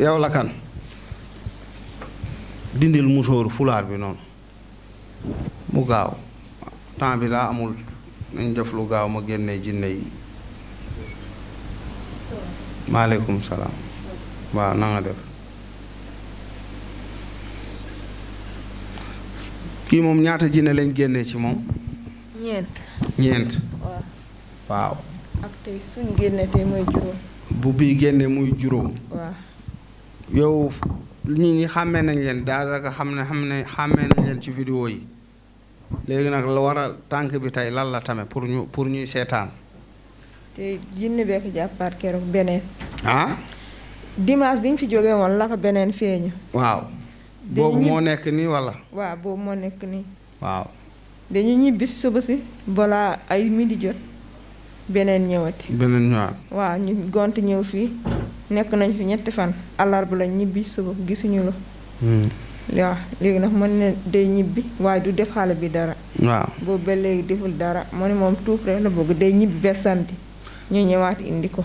yow la kan dindil musóoru fulaar bi noonu mu gaaw temps bi laa amul nañ def lu gaaw ma génnee jinne yi maaleykum salaam waaw na nga def kii moom ñaata jinne lañ génnee ci moom ñeent waaw ak tey suñ génne tey mooy juróom bu bii génne muy juróom waaw yow nit ñi xàmmee nañ leen daanaka xàmmee nañ leen ci vidéo yi léegi nag la war a tànk bi tey lan la tamit pour ñuy seetaan te jinne bekk jàppaat keroog beneen dimanche bi ñu fi jógee woon la ko beneen feeñu waaw boobu moo nekk nii walla waaw boobu moo nekk nii waaw dañu ñibbi si suba si balaa ay midi jot beneen ñëwati waaw ñu gont ñëw fii nekk nañ fi ñetti fan àllarba lañ ñibbi suba gisuñu la waaw léegi nag mën ne day ñibbi waaye du def xale bi dara waaw boobu ba léegi deful dara mu ne moom tuub rek la bëgg day ñibbi ba samedi ñu ñëwaat indi ko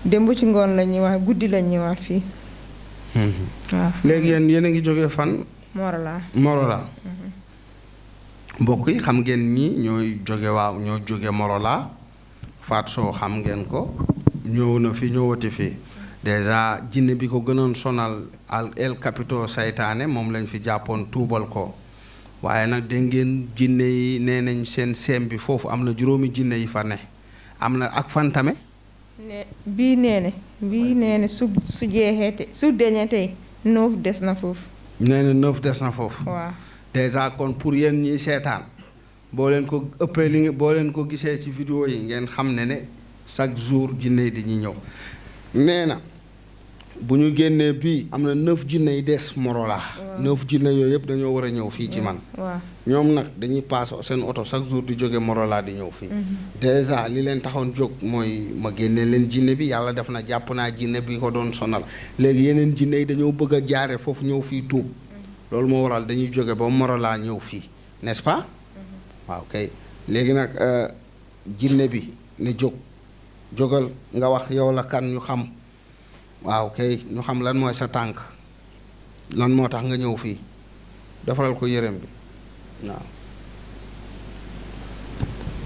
démb ci ngoon la ñëwaat guddi la ñëwaat fii waaw léegi yéen a ngi jógee fan Morola mbokk yi xam ngeen ñi ñoo jóge Morola Fatou Sow xam ngeen ko ñëw na fi ñëwati fii déjà jinne bi ko gënoon sonal El Capito saytaane moom lañ fi jàppoon tuubal ko waaye nag dégg ngeen jinne yi nee nañ seen seem bi foofu am na juróomi jinne yi fa ne am na ak fan tamit bii nee ne su jeexee te su deñee tey 9 des na foofu nee na 9 des na foofu waaw déjà kon pour yéen ñiy seetaan boo leen ko ëppee boo leen ko gisee ci vidéo yi ngeen xam ne chaque jour jinne yi dañuy ñëw nee na bu ñu génnee bii am na 9 jinne yi des Morola 9 jinne yooyu yëpp dañoo war a ñëw fii ci man ñoom nag dañuy paas seen oto chaque jour di jóge Morola di ñëw fii déjà li leen taxoon jóg mooy ma génnee leen jinne bi yàlla def na jàpp naa jinne bi ko doon sonal léegi yeneen jinne yi dañoo bëgg a jaare foofu ñëw fii tuub loolu moo waral dañuy jóge ba Morola ñëw fii n'est-ce pas waaw kay léegi nag jinne bi ne jógal nga wax yow la kan ñu xam waaw kay ñu xam lan mooy sa tànk lan moo tax nga ñëw fii defaral ko yërëm bi waaw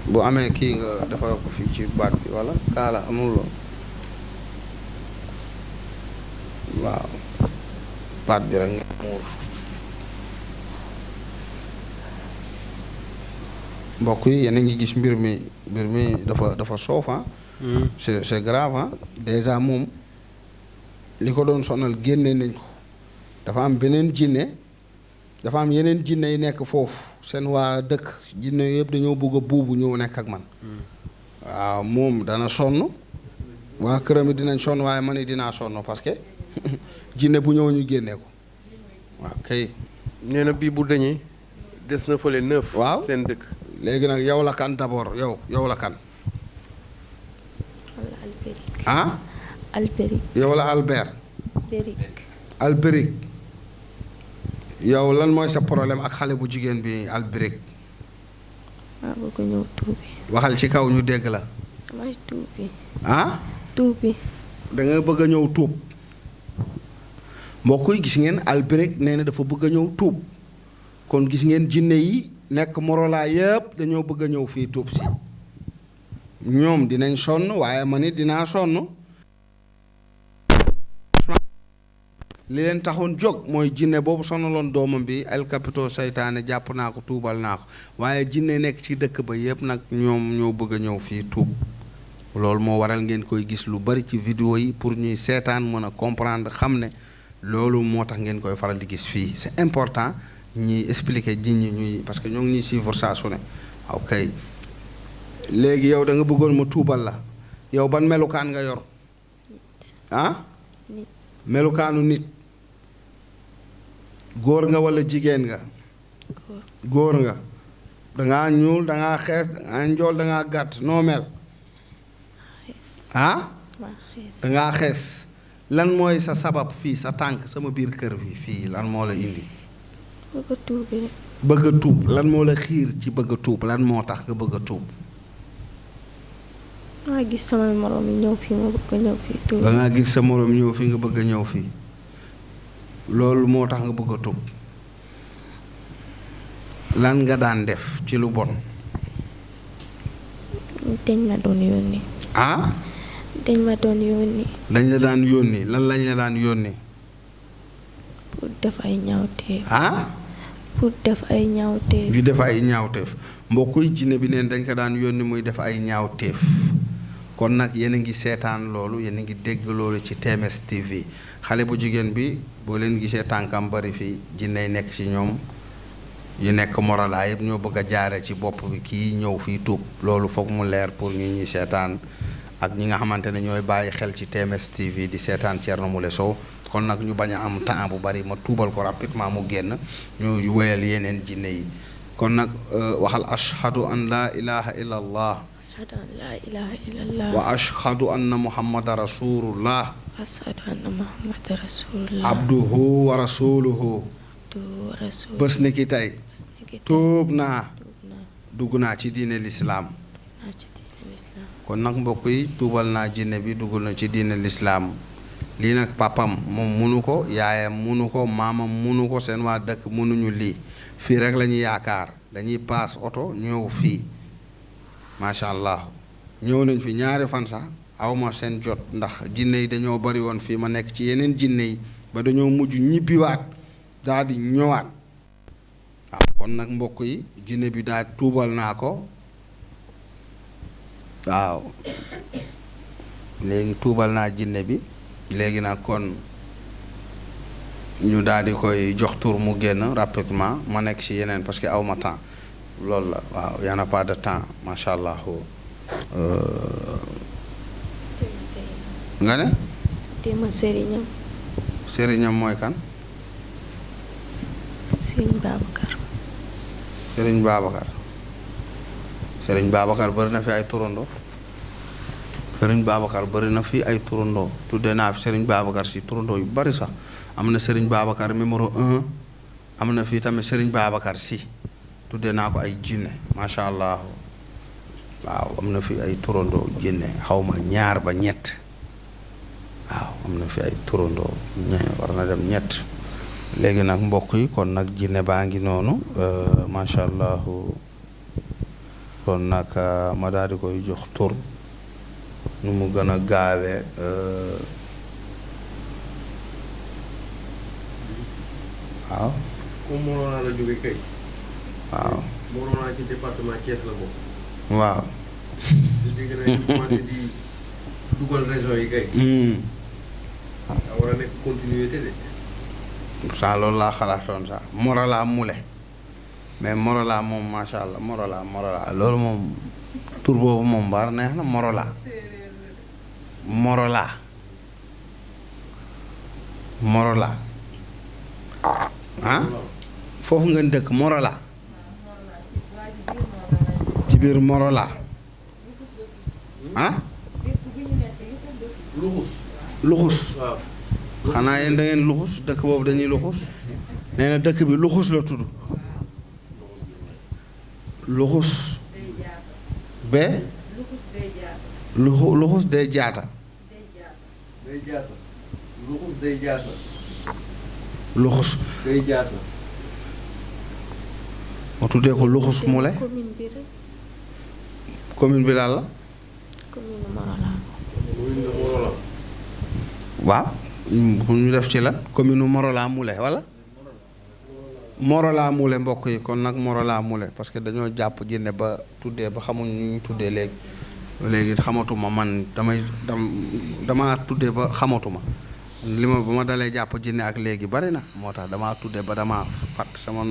bu amee kii nga defaral ko fii ci baat bi walla kaala amul loolu waaw baat bi rek nga muur mbokk yi yéen a ngi gis mbir mi dafa soof c'est grave déjà moom li ko doon sonal génne nañ ko dafa am beneen jinne dafa am yeneen jinne yi nekk foofu seen waa dëkk jinne yëpp dañoo bëgg a buubu ñëw nekk ak man waaw moom dana sonn waa këram dinañ sonn waaye man dinaa sonn parce que jinne bu ñëw ñu génne ko waaw kay nee na bii bu dañee des na fële 9 waaw seen dëkk léegi nag yow la kan d'abord yow la kan Albéric yow la Albert Albéric yow lan mooy sa problème ak xale bu jigéen bi Albéric maa bëgg ñëw tuubi waxal ci kaw ñu dégg la damay tuubi tuubi da nga bëgg a ñëw tuub mbokk yi gis ngeen Albéric nee na dafa bëgg a ñëw tuub kon gis ngeen jinne yi nekk Morola yëpp dañoo bëgg a ñëw fii tuub si ñoom dinañ sonn waaye man it dinaa sonn li leen taxoon jóg mooy jinne boobu sonaloon doomam bi El Capito saytaane jàpp naa ko tuubal naa ko waaye jinne nekk ci dëkk ba yëpp nag ñoom ñoo bëgg a ñëw fii tuub loolu moo waral ngeen koy gis lu bari ci vidéo yi pour ñuy seetaan mën a comprendre xam ne loolu moo tax ngeen koy faral di gis fii c'est important ñuy expliquer ji ñuy parce que ñoo ngi ñuy suivre saa su ne ok léegi yow da nga bëggoon ma tuubal la yow ban melukaan nga yor melukaanu nit góor nga walla jigéen nga góor nga dangaa ñuul dangaa xees dangaa njool dangaa gàtt noo mel dangaa xees lan mooy sa sabab fii sa tànk sama biir kër bi fii lan moo la indi bëgg a tuub lan moo la xiir ci bëgg a tuub lan moo tax nga bëgg a tuub maa gis samay moroom yi ñëw fii ma bëgg a ñëw fii tuub. da ngaa gis sa moroom ñëw fii nga bëgg a ñëw fii loolu moo tax nga bëgg a tuub lan nga daan def ci lu bon. dañ ma doon yónni. ah. dañ ma doon yónni. dañ la daan yónni lan lañ la daan yónni. pour def ay ñaawteef. ah. pour def ay ñaawteef. yu def ay ñaawteef mbokkuy jinne bi neen dañ ko daan yónni muy def ay ñaawteef kon nag yéen a ngi seetaan loolu yéen a ngi dégg loolu ci TMS TV xale bu jigéen bi boo leen gisee tànkam bari fii jinne yi nekk ci ñoom yu nekk morala yëpp ñoo bëgg a jaare ci bopp bi kii ñëw fii tuub loolu foog mu leer pour ñu ñuy seetaan ak ñi nga xamante ne ñooy bàyyi xel ci TMS TV di seetaan Thierno Moule Sow kon nag ñu bañ a am temps bu bari ma tuubal ko rapidement mu génn ñu wéyal yeneen jinne yi kon nag waxal ashhadu an laa ilaha illa allah ashhadu an laa ilaha illallah. wa ashhadu anna muhammada rasulullah ashhadu anna muhammada rasulullah. abduhu wa rasuluhu abduhu wa rasuluhu. bés ni ki tey bés ni ki tey tuub naa tuub naa. dugg naa ci diine lislaam naa ci diine lislaam. kon nag mbokk yi tuubal naa jinne bi dugg na ci diine lislaam lii nag papam moom munu ko yaayam munu ko maamam munu ko seen waa dëkk munuñu lii fii rek la ñu yaakaar dañuy paas oto ñëw fii macha allah ñëw nañ fi ñaari fan sax awma seen jot ndax jinne yi dañoo bari woon fii ma nekk ci yeneen jinne yi ba dañoo mujj ñibbiwaat daal di ñëwaat waaw kon nag mbokk yi jinne bi daal tuubal naa ko waaw léegi tuubal naa jinne bi léegi nag kon ñu daal di koy jox tur mu génn rapidement ma nekk ci yeneen parce que aw ma temps loolu la waaw y en a pas de temps macha allah. nga ne. téema sëriñam. sëriñam mooy kan. Sëriñ Babacar. Sëriñ Babacar. Sëriñ Babacar bëri na fi ay turandoo. Sëriñ Babacar bëri na fi ay turandoo tuddee naa fi Sëriñ Babacar si turandoo yu bari sax am na Sëriñ Babacar numéro 1 am na fii tamit Sëriñ Babacar si tuddee naa ko ay jinne macha allah waaw am na fi ay turandoo jinne xaw ma ñaar ba ñett waaw am na fi ay turandoo war na dem ñett léegi nag mbokk yi kon nag jinne baa ngi noonu macha allah kon nag ma daal di koy jox tur. nu mu gën a gaawee waaw. comme Morona la jóge kay. waaw. Morona ci département Thiès la bokk. waaw. dégg naa ñu commencé di dugal région yi kay. daa war a nekk continuité de. saa loolu laa xalaatoon sax Morola Moule mais Morola moom macha allah Morola loolu moom tur boobu moom baar neex na Morola. Morola ah foofu ngeen dëkk Morola ci biir Morola ah luxus waaw. xanaa yéen da ngeen luxus dëkk boobu dañuy luxus nee na dëkk bi luxus la tudd luxus be luxus day jaata day jaasa. luxus day jaasa. luxus day jaasa. moo tuddee ko luxus Moule commune bi rek. commune bi lan la commune Morola. commune de Morola. waaw ñu def ci la commune Morola Moule wala Morola Moule mbokk yi kon nag Morola Moule parce que dañoo jàpp jinne ba tuddee ba xamuñ ñu tuddee léegi xamatuma man dama tuddee ba xamatuma li ma ba ma dalee jàpp jinne ak léegi bari na moo tax damaa tuddee ba dama fàtt sama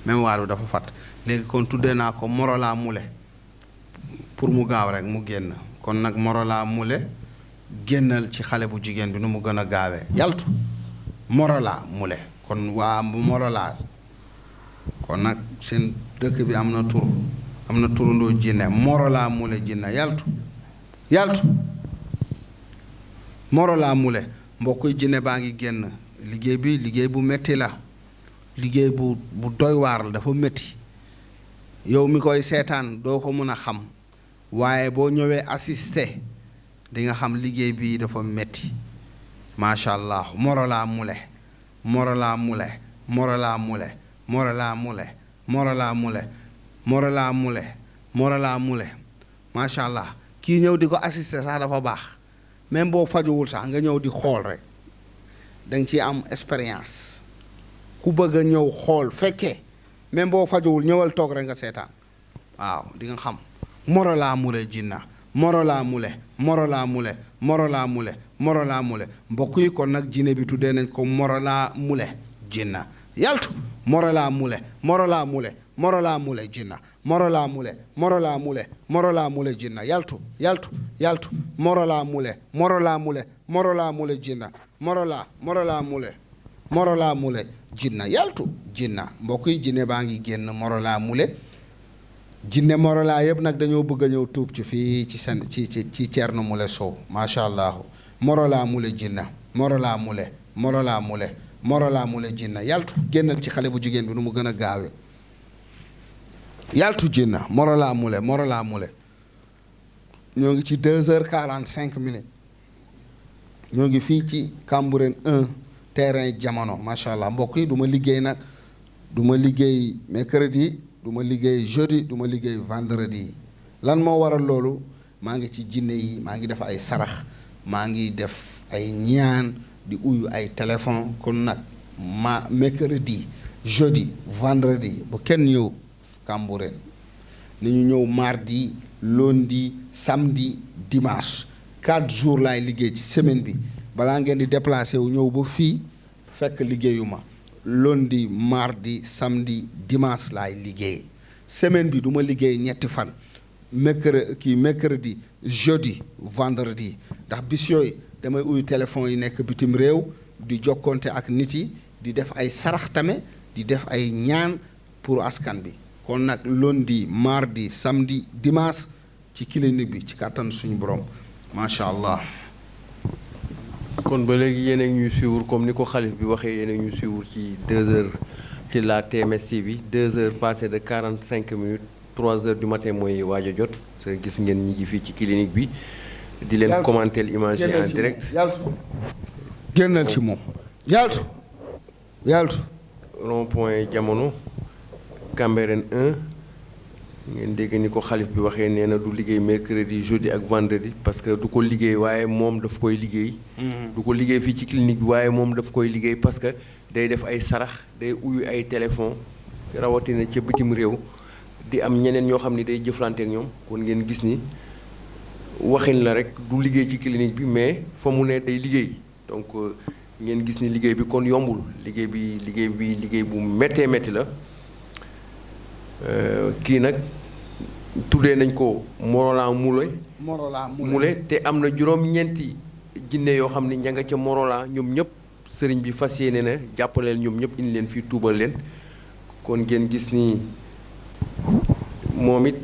mémoire bi dafa fàtt léegi kon tuddee naa ko Morola Moule pour mu gaaw rek mu génn kon nag Morola Moule génnal ci xale bu jigéen bi nu mu gën a gaawee yaltu Morola Moule kon waa Morola kon nag seen dëkk bi am na tur am na turandoo jinne Morola Moule jinne yaltu Morola Moule mbokkuy jinne baa ngi génn liggéey bi liggéey bu metti la liggéey bu doy waar la dafa metti yow mi koy seetaan doo ko mën a xam waaye boo ñëwee assisté di nga xam liggéey bi dafa metti macha allah Morola Moule Morola Moule Morola Moule Morola Moule Morola Moule Morola Moule Morola Moule macha allah kii ñëw di ko assisté sax dafa baax même boo fajuwul sax nga ñëw di xool rek danga ciy am expérience ku bëgg a ñëw xool fekkee même boo fajuwul ñëwal toog rek nga seetaan waaw di nga xam Morola Moule jinna Morola Moule Morola Moule Morola Moule Morola Moule mbokk yi kon nag jinne bi tuddee nañ ko Morola Moule jinna yaltu Morola Moule Morola Moule Morola Moule jinna Morola Moule Morola Moule Morola Moule jinna yaltu yaltu yaltu Morola Moule Morola Moule Morola Moule jinna Morola Moule Morola Moule jinna yaltu jinna mbokk yi jinne baa ngi génn Morola Moule jinne Morola yëpp nag dañoo bëgg a ñëw tuub ci fii ci seen ci Thierno Moule Sow macha allah Morola Moule jinna Morola Moule Morola Moule Morola Moule jinna yaltu génnal ci xale bu jigéen bi nu mu gën a gaawe yaltu jinna Morola Moule Morola Moule ñoo ngi ci 2h45 ñoo ngi fii ci Cambérène 1 terrain jamono macha allah mbokk yi du ma liggéey nag du ma liggéey mercredi du ma liggéey jeudi du ma liggéey vendredi lan moo waral loolu maa ngi ci jinne yi maa ngi def ay sarax maa ngi def ay ñaan di uyu ay téléphone kon nag mercredi jeudi vendredi bu kenn ñëw Cambérène nañu ñëw mardi lundi samedi dimanche 4 jours laay liggéey ci semaine bi balaa ngeen di déplacé wu ñëw ba fii fekk liggéeyuma lundi mardi samedi dimanche laay liggéey semaine bi du ma liggéey ñetti fan mercredi jeudi vendredi ndax bis yooyu damay uyu téléphone yi nekk bitim réew di jokkonte ak nit yi di def ay sarax tame di def ay ñaan pour askan bi kon nag lundi mardi samedi dimanche ci clinique bi ci kàttan suñu borom macha allah. kon ba léegi yéen a ngi ñuy suivre comme ni ko xalif bi waxee yéen a ngi ñuy suivre ci 2h ci la TMS TV 2h passé de 45 minutes 3h du matin mooy waaj a jot gis ngeen ñi ngi fii ci clinique bi di leen commenter image yi en direct. génnal ci moom yaltu rond point jamono Cambérène 1 ngeen dégg ni ko xalif bi waxee nee na du liggéey mercredi jeudi ak vendredi parce que du ko liggéey waaye moom daf koy liggéey. du ko liggéey fii ci clinique bi waaye moom daf koy liggéey parce que day def ay sarax day uyu ay téléphone rawatina ca bitim réew di am ñeneen ñoo xam ni day jëflante ak ñoom kon ngeen gis ni waxin la rek du liggéey ci clinique bi mais fa mu ne day liggéey donc ngeen gis ni liggéey bi kon yombul liggéey bi bu méttee métti la. kii nag tuddee nañ ko Morola Moule te am na juróom-ñeenti jinne yoo xam ni ña nga ca Morola ñoom ñëpp sëriñ bi fas yéene na jàppaleel ñoom ñëpp indi leen fii tuubal leen kon ngeen gis ni moom it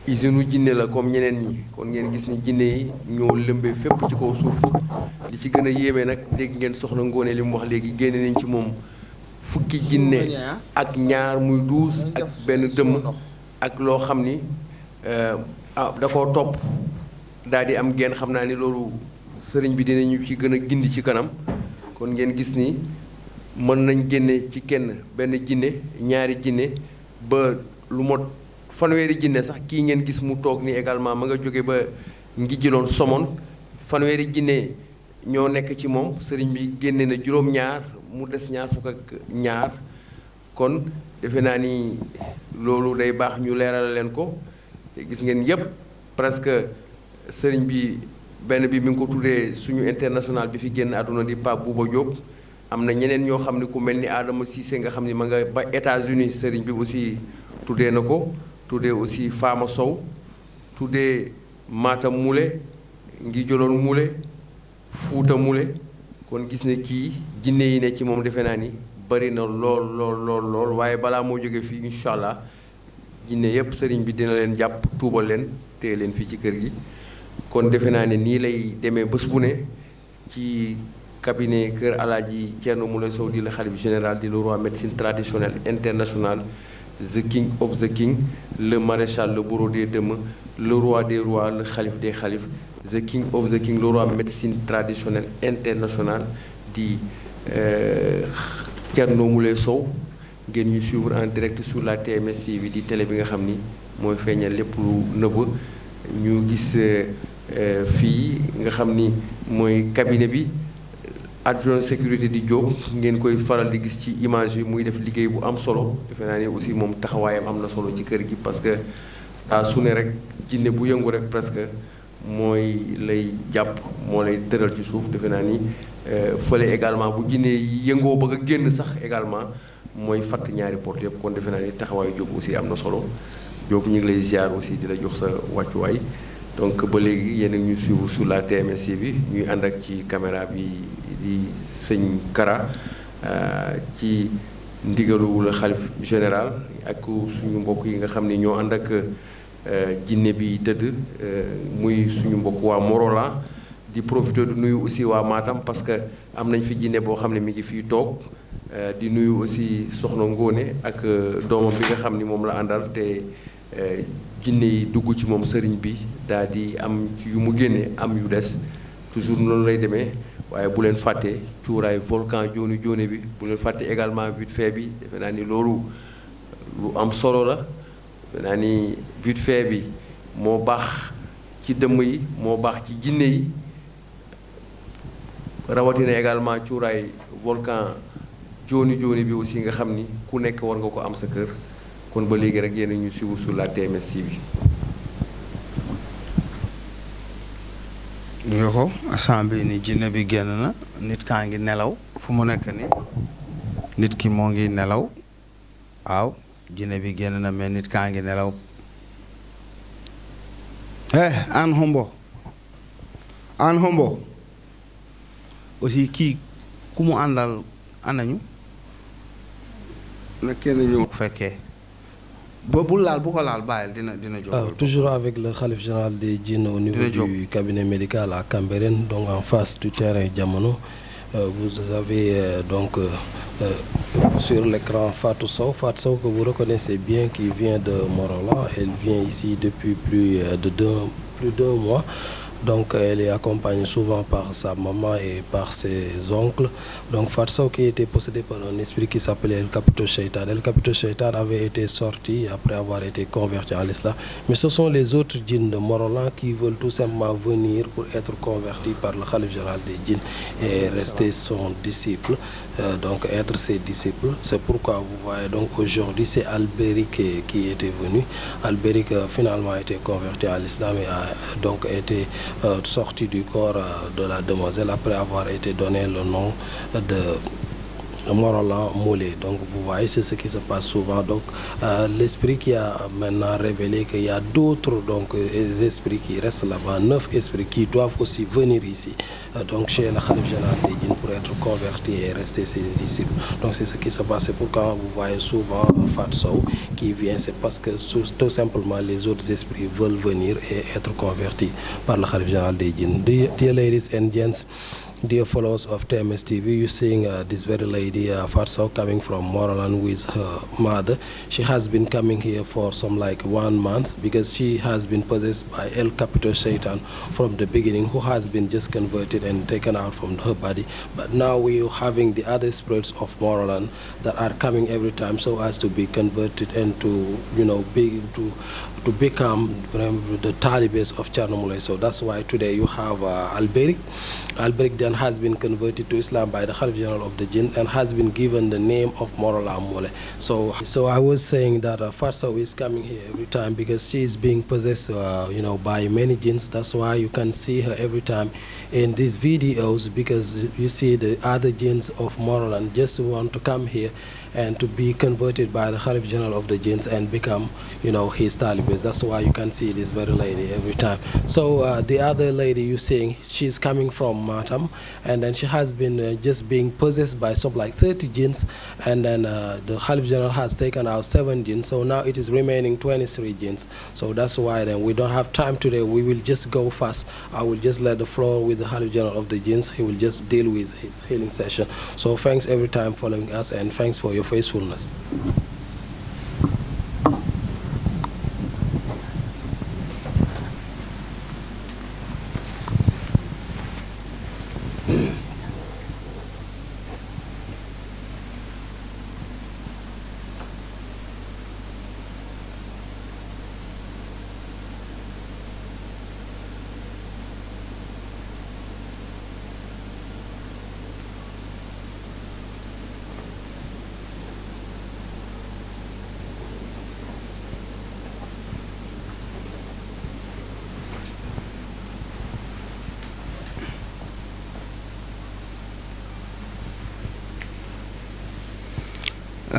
usine jinne la comme ñeneen ñi kon ngeen gis ni jinne yi ñoo lëmbee fépp ci kaw suuf li ci gën a yéeme nag dégg ngeen soxna Ngoone li mu wax léegi génne nañ ci moom fukki jinne ak ñaar muy 12 ak benn dëmm ak loo xam ni da koo topp daal di am genn xam naa ni loolu sëriñ bi dinañu ci gën a gindi ci kanam kon ngeen gis ni mën nañ génne ci kenn benn jinne ñaari jinne ba lu mot fanweeri jinne sax kii ngeen gis mu toog ni également ma nga jóge ba ngi jëloon somon fanweeri jinne ñoo nekk ci moom sëriñ bi génne na juróom-ñaar mu des ñaar fukk ak ñaar kon defe naa ni loolu day baax ñu leeral leen ko te gis ngeen yépp presque sëriñ bi benn bi mi ngi ko tuddee suñu international bi fi génn àdduna di Pape Bouba Diop am na ñeneen ñoo xam ne ku mel ni Adama Cissé nga xam ni ma nga ba États-Unis sëriñ bi aussi tuddee na ko tuddee aussi Fama Sow tuddee Matam Moule ngi jëloon Moule Fuuta Moule kon gis ne kii jinne yi ne ci moom defe naa ni bari na lool waaye balaa moo jóge fii incha allah jinne yépp sëriñ bi dina leen jàpp tuubal leen téye leen fii ci kër gi kon defe naa ne nii lay demee bés bu ne ci cabinet kër Alaaji Thierno Moule Sow di la xalif général di le roi médecine traditionnelle internationale the king of the king, le maréchal, le bourreau des dëmm, le roi des rois, le khalife des khalifes, the king of the king, le roi médecine traditionnelle internationale di Thierno Moule Sow ngeen ñu suivre en direct sur la TMS TV di télé bi nga xam ni mooy feeñal lépp lu nëbb ñu gis fii nga xam ni mooy cabinet bi adjoint sécurité di Diop ngeen koy faral di gis ci image yi muy def liggéey bu am solo defe naa ne aussi moom taxawaayam am na solo ci kër gi parce que saa su ne rek jinne bu yëngu rek presque mooy lay jàpp moo lay tëral ci suuf defe naa ni fële également bu jinne yëngoo bëgg a génn sax également mooy fatt ñaari porte yëpp kon defe naa ni taxawaayu Diop aussi am na solo Diop ñu ngi lay ziar aussi di la jox sa wàccuwaay donc ba léegi yéen a ñu suivre sur la TMS bi ñuy ànd ak ci caméra bi di sëñ Kara ci ndigalu la xalif général ak suñu mbokk yi nga xam ni ñoo ànd ak jinne bi tëdd muy suñu mbokk waa Morolan di profité di nuyu aussi waa Matam parce que am nañ fi jinne boo xam ne mi ngi fii toog di nuyu aussi soxna Ngóone ak doomam bi nga xam ni moom la àndal te jinne yi dugg ci moom sëriñ bi daal di am ci yu mu génne am yu des toujours noonu lay demee waaye bu leen fàtte cuuraay volcan jooni jooni bi bu leen fàtte également vite fait bi defe naa ni loolu lu am solo la defe naa ni vite fait bi moo baax ci dëmm yi moo baax ci jinne yi rawatina également cuuraay volcan jooni jooni bi aussi nga xam ni ku nekk war nga ko am sa kër kon ba léegi rek yéen ñu suivre sur la TMS bi. nga ko instant bi ni jinne bi génn na nit kaa ngi nelaw fu mu nekk ni nit ki moo ngi nelaw waaw jinne bi génn na mais nit kaa ngi nelaw an hombo aussi kii ku mu àndal anañu na kenn ñëw fekkee bul laal bu ko laal bàyyil dina jóg. Toujours avec le khalife général des djinns au niveau du cabinet médical à Cambérène, donc en face du terrain Diamono. Vous avez donc sur l'écran Fatou Sow que vous reconnaissez bien, qui vient de Morolan. Elle vient ici depuis plus d'un mois. Donc elle est accompagnée souvent par sa maman et par ses oncles. Donc Fatou qui était possédé par un esprit qui s'appelait El Capito Shaitan. El Capito Shaitan avait été sorti après avoir été converti en l'islam. Mais ce sont les autres djinns de Morolan qui veulent tout simplement venir pour être convertis par le khalife général des djinns et rester son disciple. Donc être ses disciples. C'est pourquoi vous voyez donc aujourd'hui c'est Albéric qui était venu. Albéric finalement a été converti à l'islam et a donc été sorti du corps de la demoiselle après avoir été donné le nom de Morolan Moulé. Donc vous voyez, c'est ce qui se passe souvent. Donc l'esprit qui a maintenant révélé qu'il y a d'autres esprits qui restent là-bas, 9 esprits qui doivent aussi venir ici, donc chez le khalife général des djinns pour être convertis et rester ses disciples. Donc c'est ce qui se passe. C'est pourquoi vous voyez souvent Fatou Sow qui vient, c'est parce que tout simplement les autres esprits veulent venir et être convertis par le khalife général des djinns. Dear ladies and gents, dear followers of TMS TV, you're seeing this very lady, Fatou Sow, coming from Morolan with her mother. She has been coming here for some 1 month because she has been possessed by El Capito Shaitan from the beginning, who has been just converted and taken out from her body. But now we're having the other spirits of Morolan that are coming every time so as to be converted and to, to become the Talibans of Thierno Moule Sow. So that's why today you have Albéric. Albéric then has been converted to Islam by the Khalif General of the Jinn and has been given the name of Morolan Moule. So I was saying that Fatou Sow is coming here every time because she is being possessed, by many jinns. That's why you can see her every time in these videos, because you see the other jinns of Morolan just want to come here and to be converted by the Khalif General of the jinns and become, his Talibans. That's why you can see this very lady every time. So the other lady you're seeing, she's coming from Matam, and then she has been just being possessed by some 30 jinns, and then the Khalif General has taken out 7 jinns, so now it is remaining 23 jinns. So that's why then we don't have time today. We will just go fast. I will just let the floor with the Khalif General of the jinns. He will just deal with his healing session. So thanks every time following us, and thanks for your faithfulness.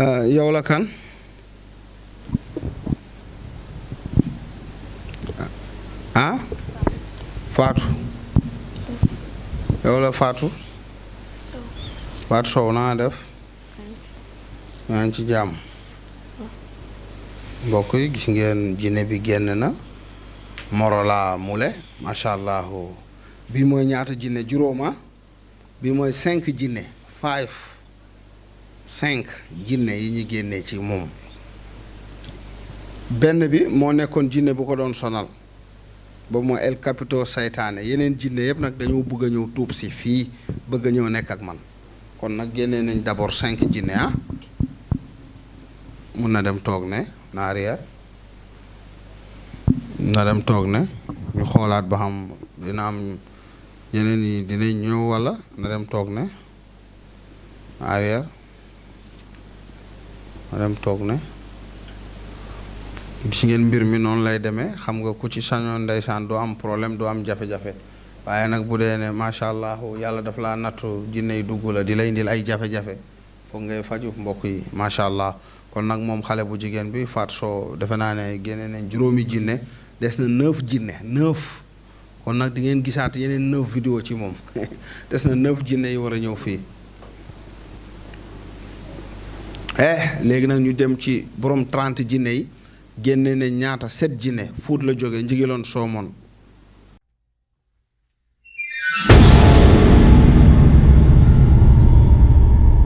yow la kan ah Fatou yow la Fatou Sow naa def yaa ngi ci jàmm mbokk yi gis ngeen jinne bi génn na Morola Moule macha allah bii mooy ñaata jinne juróoma bii mooy 5 jinne 5 jinne yi ñu génnee ci moom benn bi moo nekkoon jinne bu ko doon sonal boobu mooy El Capito saytaane yeneen jinne yëpp nag dañoo bëgg a ñëw tuub si fii bëgg a ñëw nekk ak man kon nag génnee nañ d'abord 5 jinne mun na dem toog ne na arrière na dem toog ne ñu xoolaat ba xam dina am yeneen yi dinañ ñëw walla na dem toog ne arrière na dem toog ne gis ngeen mbir mi noonu lay demee xam nga ku ci sañoon ndeysaan doo am problème doo am jafe-jafe waaye nag bu dee ne macha allah yàlla daf laa nattu jinne yi dugg la di lay indil ay jafe-jafe foog ngay faju mbokk yi macha allah kon nag moom xale bu jigéen bi Fatou Sow defe naa ne génne nañ juróomi jinne des na 9 jinne 9 kon nag di ngeen gisaat yeneen 9 vidéo ci moom des na 9 jinne yi war a ñëw fii léegi nag ñu dem ci borom 30 jinne yi génne nañ ñaata 7 jinne Fuut la jóge Njigiloon Soomoon